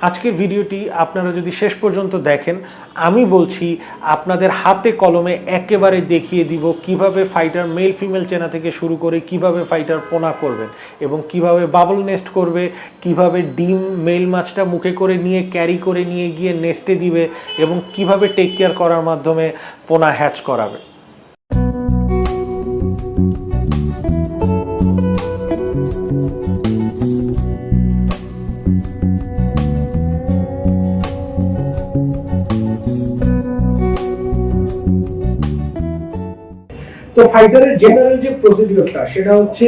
আজকের ভিডিওটি আপনারা যদি শেষ পর্যন্ত দেখেন, আমি বলছি আপনাদের হাতে কলমে একেবারে দেখিয়ে দিব কিভাবে ফাইটার মেল ফিমেল চেনা থেকে শুরু করে কিভাবে ফাইটার পোনা করবেন এবং কিভাবে বাবল নেস্ট করবে, কিভাবে ডিম মেল মাছটা মুখে করে নিয়ে ক্যারি করে নিয়ে গিয়ে নেস্টে দিবে এবং কিভাবে টেক কেয়ার করার মাধ্যমে পোনা হ্যাচ করাবে। তো ফাইটারের জেনারেল যে প্রসিডিওরটা সেটা হচ্ছে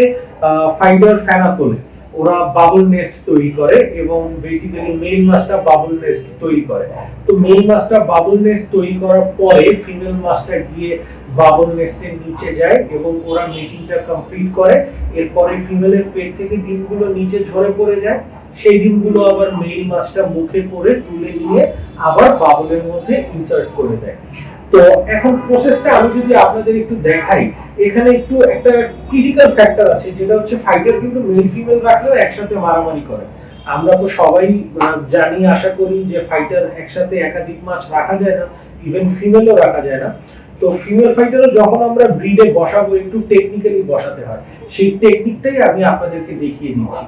ফাইটার ফেনা তোলে, ওরা বাবল নেস্ট তৈরি করে এবং বেসিক্যালি মেল মাছটা বাবল নেস্ট তৈরি করে। তো মেল মাছটা বাবল নেস্ট তৈরি করার পরে ফিমেল মাছটা গিয়ে বাবল নেস্টের নিচে যায় এবং ওরা মিটিংটা কমপ্লিট করে। এরপরে ফিমেলের পেট থেকে ডিমগুলো নিচে ঝরে পড়ে যায়, সেই ডিমগুলো আবার মেল মাছটা মুখে করে তুলে নিয়ে আবার বাবলের মধ্যে ইনসার্ট করে দেয়। তো এখন প্রসেসটা আমি যদি আপনাদের একটু দেখাই, এখানে একটু একটা ক্রিটিক্যাল ফ্যাক্টর আছে, যেটা হচ্ছে ফাইটার কিন্তু মেল ফিমেল রাখলেও একসাথে মারামারি করে। আমরা তো সবাই জানি, আশা করি যে ফাইটার একসাথে একাধিক মাছ রাখা যায় না, ইভেন ফিমেলও রাখা যায় না। তো ফিমেল ফাইটারও যখন আমরা ব্রিডে বসাবো একটু টেকনিক্যালি বসাতে হয়, সেই টেকনিকটাই আমি আপনাদেরকে দেখিয়ে দিচ্ছি।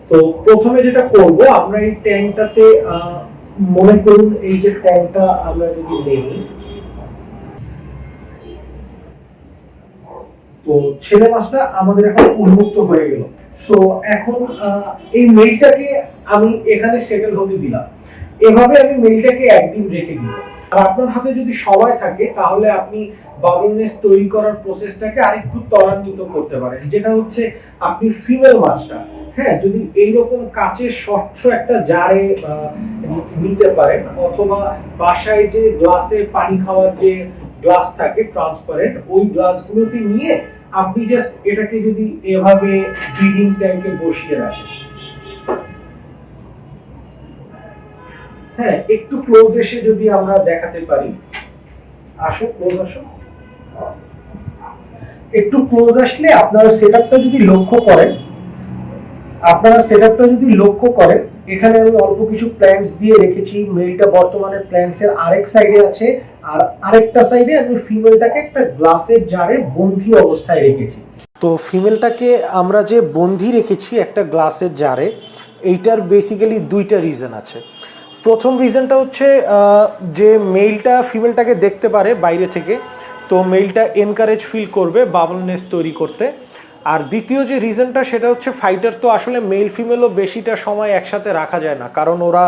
তো প্রথমে যেটা করব, আমরা এই ট্যাঙ্কটাতে মনে করুন এই যে ট্যাঙ্কটা আমরা যদি নেই, তো ছেলে মাছটা আমাদের এখন উন্মুক্ত হয়ে গেল। সো এখন এই মেলটাকে আমি এখানে সেটেল হতে দিলাম। এভাবে আমি মেলটাকে একদিন রেখে দিব। আর আপনার হাতে যদি সময় থাকে তাহলে আপনি বাবল নেস্ট তৈরি করার প্রসেসটাকে আরেকটু ত্বরান্বিত করতে পারেন, যেটা হচ্ছে আপনি ফিমেল মাছটা যদি এইরকম কাচের স্বচ্ছ একটা জারে নিতে পারেন, অথবা বাসায় যে গ্লাসে পানি খাওয়ার যে গ্লাস থাকে ট্রান্সপারেন্ট, ওই গ্লাসগুলোতে নিয়ে আপনি জাস্ট এটাকে যদি এভাবে ব্রিডিং ট্যাঙ্কে বসিয়ে রাখেন, একটু ক্লোজ এসে যদি আমরা দেখাতে পারি, আসো ক্লোজ আসো, একটু ক্লোজ আসলে আপনারা সেটআপটা যদি লক্ষ্য করেন, এখানে আমি অল্প কিছু প্ল্যান্টস দিয়ে রেখেছি। মেলটা বর্তমানে প্ল্যান্টসের আরেক সাইডে আছে, আর আরেকটা সাইডে আমি ফিমেলটাকে একটা গ্লাসের জারে বন্ধি অবস্থায় রেখেছি। তো ফিমেলটাকে আমরা যে বন্ধি রেখেছি একটা গ্লাসের জারে, এইটার বেসিক্যালি দুইটা রিজন আছে। প্রথম রিজনটা হচ্ছে যে মেলটা ফিমেলটাকে দেখতে পারে বাইরে থেকে, তো মেলটা এনকারেজ ফিল করবে বাবল নেস্ট তৈরি করতে। আর দ্বিতীয় যে রিজনটা সেটা হচ্ছে ফাইটার তো আসলে মেল ফিমেলও বেশিটা সময় একসাথে রাখা যায় না, কারণ ওরা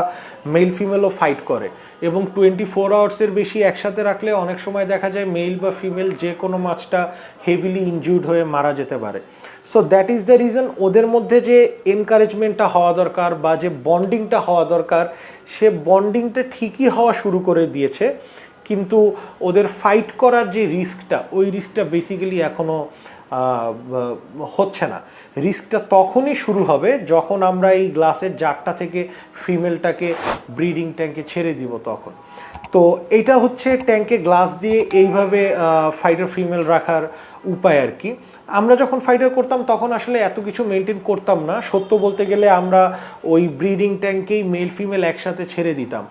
মেল ফিমেলও ফাইট করে এবং 24 আওয়ার্সের বেশি একসাথে রাখলে অনেক সময় দেখা যায় মেল বা ফিমেল যে কোনো মাছটা হেভিলি ইনজুর্ড হয়ে মারা যেতে পারে। So that is the reason ওদের মধ্যে যে এনকারেজমেন্টটা হওয়া দরকার বা যে বন্ডিংটা হওয়া দরকার, সে বন্ডিংটা ঠিকই হওয়া শুরু করে দিয়েছে, কিন্তু ওদের ফাইট করার যে রিস্কটা, ওই রিস্কটা বেসিক্যালি এখনও হচ্ছে না। রিস্কটা তখনই শুরু হবে যখন আমরা এই গ্লাসের জারটা থেকে ফিমেলটাকে ব্রিডিং ট্যাঙ্কে ছেড়ে দিব তখন। তো এটা হচ্ছে ট্যাঙ্কে গ্লাস দিয়ে এইভাবে ফাইটার ফিমেল রাখার উপায় আর কি। আমরা যখন ফাইটার করতাম তখন আসলে এত কিছু মেনটেন করতাম না, সত্য বলতে গেলে আমরা ওই ব্রিডিং ট্যাঙ্কেই মেল ফিমেল একসাথে ছেড়ে দিতাম।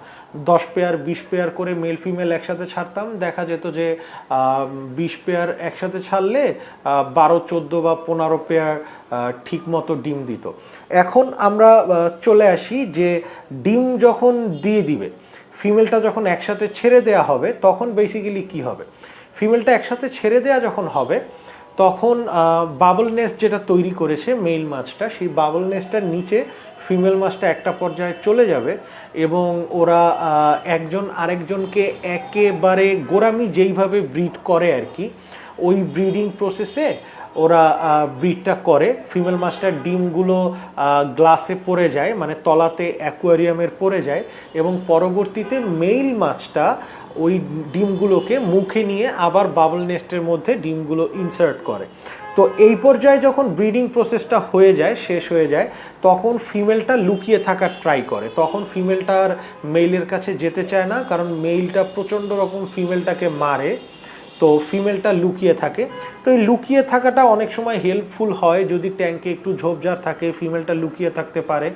10 পেয়ার 20 পেয়ার করে মেল ফিমেল একসাথে ছাড়তাম, দেখা যেত যে 20 পেয়ার একসাথে ছাড়লে 12, 14 বা 15 পেয়ার ঠিক মতো ডিম দিত। এখন আমরা চলে আসি যে ডিম যখন দিয়ে দিবে, ফিমেলটা যখন একসাথে ছেড়ে দেয়া হবে, তখন বেসিক্যালি কি হবে, ফিমেলটা একসাথে ছেড়ে দেয়া যখন হবে তখন বাবল নেস্ট যেটা তৈরি করেছে মেল মাছটা, সেই বাবল নেস্টটার নিচে ফিমেল মাছটা একটা পর্যায়ে চলে যাবে এবং ওরা একজন আরেকজনকে একেবারে গোরামি যেইভাবে ব্রিড করে আর কি, ওই ব্রিডিং প্রসেসে ওরা ব্রিডটা করে। ফিমেল মাছটার ডিমগুলো গ্লাসে পড়ে যায়, মানে তলাতে অ্যাকোয়ারিয়ামের পড়ে যায়, এবং পরবর্তীতে মেল মাছটা ওই ডিমগুলোকে মুখে নিয়ে আবার বাবল নেস্টের মধ্যে ডিমগুলো ইনসার্ট করে। তো এই পর্যায়ে যখন ব্রিডিং প্রসেসটা হয়ে যায়, শেষ হয়ে যায়, তখন ফিমেলটা লুকিয়ে থাকার ট্রাই করে। তখন ফিমেলটা আর মেইলের কাছে যেতে চায় না, কারণ মেইলটা প্রচণ্ড রকম ফিমেলটাকে মারে। তো ফিমেলটা লুকিয়ে থাকে। তো এই লুকিয়ে থাকাটা অনেক সময় হেল্পফুল হয়, যদি ট্যাঙ্কে একটু ঝোপঝাড় থাকে ফিমেলটা লুকিয়ে থাকতে পারে।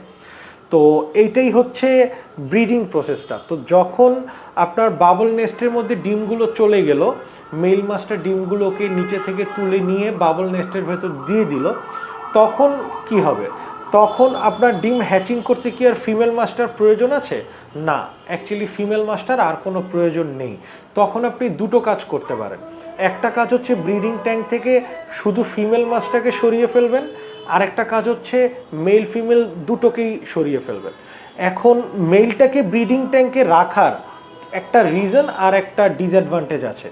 তো এইটাই হচ্ছে ব্রিডিং প্রসেসটা। তো যখন আপনার বাবল নেস্টের মধ্যে ডিমগুলো চলে গেল, মেল মাছটা ডিমগুলোকে নিচে থেকে তুলে নিয়ে বাবল নেস্টের ভেতর দিয়ে দিল, তখন কি হবে? তখন আপনার ডিম হ্যাচিং করতে কি আর ফিমেল মাছটার প্রয়োজন আছে? না, অ্যাকচুয়ালি ফিমেল মাছটার আর কোনো প্রয়োজন নেই। তখন আপনি দুটো কাজ করতে পারেন। একটা কাজ হচ্ছে ব্রিডিং ট্যাঙ্ক থেকে শুধু ফিমেল মাছটাকে সরিয়ে ফেলবেন, আর একটা কাজ হচ্ছে মেল ফিমেল দুটোকেই সরিয়ে ফেলবেন। এখন মেলটাকে ব্রিডিং ট্যাঙ্কে রাখার একটা রিজন আর একটা ডিসঅ্যাডভান্টেজ আছে।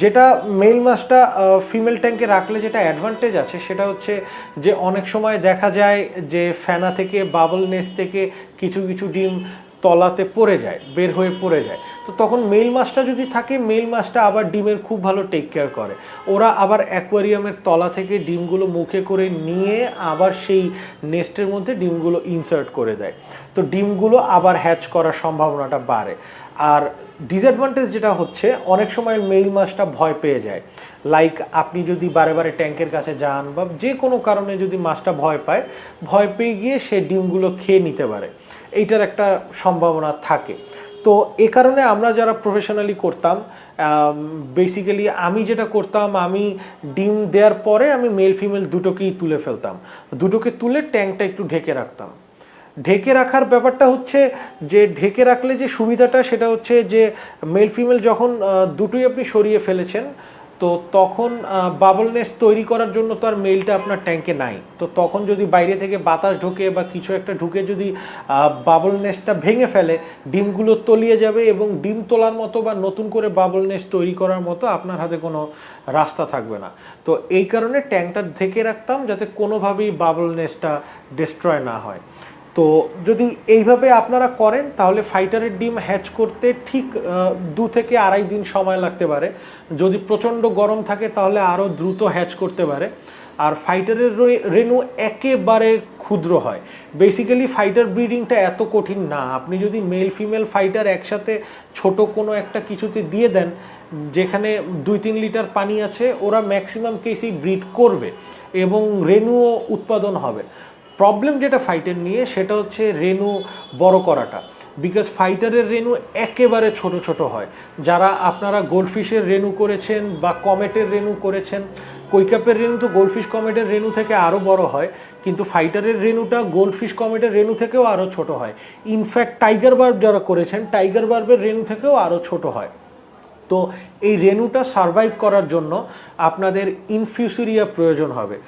যেটা মেল মাছটা ফিমেল ট্যাঙ্কে রাখলে যেটা অ্যাডভান্টেজ আছে সেটা হচ্ছে যে অনেক সময় দেখা যায় যে ফেনা থেকে বাবল নেস্ট থেকে কিছু কিছু ডিম তলাতে পড়ে যায়, বের হয়ে পড়ে যায়। তো তখন মেল মাছটা যদি থাকে, মেল মাছটা আবার ডিমের খুব ভালো টেক কেয়ার করে। ওরা আবার অ্যাকোয়ারিয়ামের তলা থেকে ডিমগুলো মুখে করে নিয়ে আবার সেই নেস্টের মধ্যে ডিমগুলো ইনসার্ট করে দেয়। তো ডিমগুলো আবার হ্যাচ করার সম্ভাবনাটা বাড়ে। আর ডিসঅ্যাডভান্টেজ যেটা হচ্ছে, অনেক সময় মেল মাছটা ভয় পেয়ে যায়। লাইক আপনি যদি বারে বারে ট্যাঙ্কের কাছে যান বা যে কোনো কারণে যদি মাছটা ভয় পায়, ভয় পেয়ে গিয়ে সে ডিমগুলো খেয়ে নিতে পারে, এইটার একটা সম্ভাবনা থাকে। তো এ কারণে আমরা যারা প্রফেশনালি করতাম, বেসিক্যালি আমি যেটা করতাম, আমি ডিম দেওয়ার পরে আমি মেল ফিমেল দুটোকেই তুলে ফেলতাম। দুটোকে তুলে ট্যাঙ্কটা একটু ঢেকে রাখতাম। ঢেকে রাখার ব্যাপারটা হচ্ছে যে ঢেকে রাখলে যে সুবিধাটা সেটা হচ্ছে যে মেল ফিমেল যখন দুটোই আপনি সরিয়ে ফেলেছেন, তো তখন বাবল নেস্ট তৈরি করার জন্য তো আর মেলটা আপনার ট্যাঙ্কে নাই। তো তখন যদি বাইরে থেকে বাতাস ঢোকে বা কিছু একটা ঢুকে যদি বাবল নেস্টটা ভেঙে ফেলে, ডিমগুলো তলিয়ে যাবে এবং ডিম তোলার মতো বা নতুন করে বাবল নেস্ট তৈরি করার মতো আপনার হাতে কোনো রাস্তা থাকবে না। তো এই কারণে ট্যাঙ্কটা ঢেকে রাখতাম যাতে কোনোভাবেই বাবল নেস্টটা ডিস্ট্রয় না হয়। তো যদি এইভাবে আপনারা করেন তাহলে ফাইটারের ডিম হ্যাচ করতে ঠিক 2 থেকে আড়াই দিন সময় লাগতে পারে। যদি প্রচণ্ড গরম থাকে তাহলে আরও দ্রুত হ্যাচ করতে পারে। আর ফাইটারের রেণু একেবারে ক্ষুদ্র হয়। বেসিক্যালি ফাইটার ব্রিডিংটা এত কঠিন না। আপনি যদি মেল ফিমেল ফাইটার একসাথে ছোট কোনো একটা কিছুতে দিয়ে দেন, যেখানে 2-3 লিটার পানি আছে, ওরা ম্যাক্সিমাম কেসেই ব্রিড করবে এবং রেণুও উৎপাদন হবে। প্রবলেম যেটা ফাইটার নিয়ে সেটা হচ্ছে রেণু বড় করাটা। বিকজ ফাইটারের রেণু একেবারে ছোট ছোট হয়। যারা আপনারা গোল্ডফিশের রেণু করেছেন বা কমেটের রেণু করেছেন, কৈকাপের রেণু তো গোল্ডফিশ কমেটের রেণু থেকে আরও বড় হয়, কিন্তু ফাইটারের রেণুটা গোল্ডফিশ কমেটের রেণু থেকেও আরও ছোট হয়। ইনফ্যাক্ট টাইগার বার্ব যারা করেছেন, টাইগার বার্বের রেণু থেকেও আরও ছোট হয়। তো এই রেণুটা সারভাইভ করার জন্য আপনাদের ইনফিউসেরিয়া প্রয়োজন হবে।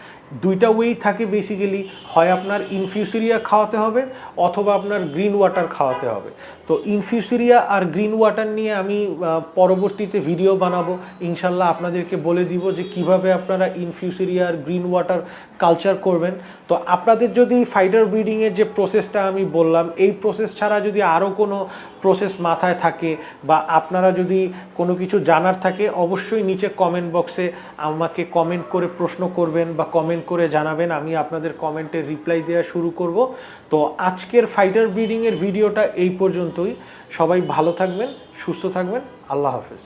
দুইটা ওয়েই থাকে বেসিক্যালি, হয় আপনার ইনফিউসেরিয়া খাওয়াতে হবে অথবা আপনার গ্রিন ওয়াটার খাওয়াতে হবে। তো ইনফিউসেরিয়া আর গ্রিন ওয়াটার নিয়ে আমি পরবর্তীতে ভিডিও বানাবো, ইনশাল্লাহ আপনাদেরকে বলে দিব যে কিভাবে আপনারা ইনফিউসেরিয়া আর গ্রিন ওয়াটার কালচার করবেন। তো আপনাদের যদি ফাইটার ব্রিডিংয়ের যে প্রসেসটা আমি বললাম, এই প্রসেস ছাড়া যদি আরও কোনো প্রসেস মাথায় থাকে বা আপনারা যদি কোনো কিছু জানার থাকে, অবশ্যই নিচে কমেন্ট বক্সে আমাকে কমেন্ট করে প্রশ্ন করবেন বা কমেন্ট করে জানাবেন। আমি আপনাদের কমেন্টে রিপ্লাই দেওয়া শুরু করব। তো আজকের ফাইটার ব্রিডিংয়ের ভিডিওটা এই পর্যন্তই। সবাই ভালো থাকবেন, সুস্থ থাকবেন। আল্লাহ হাফেজ।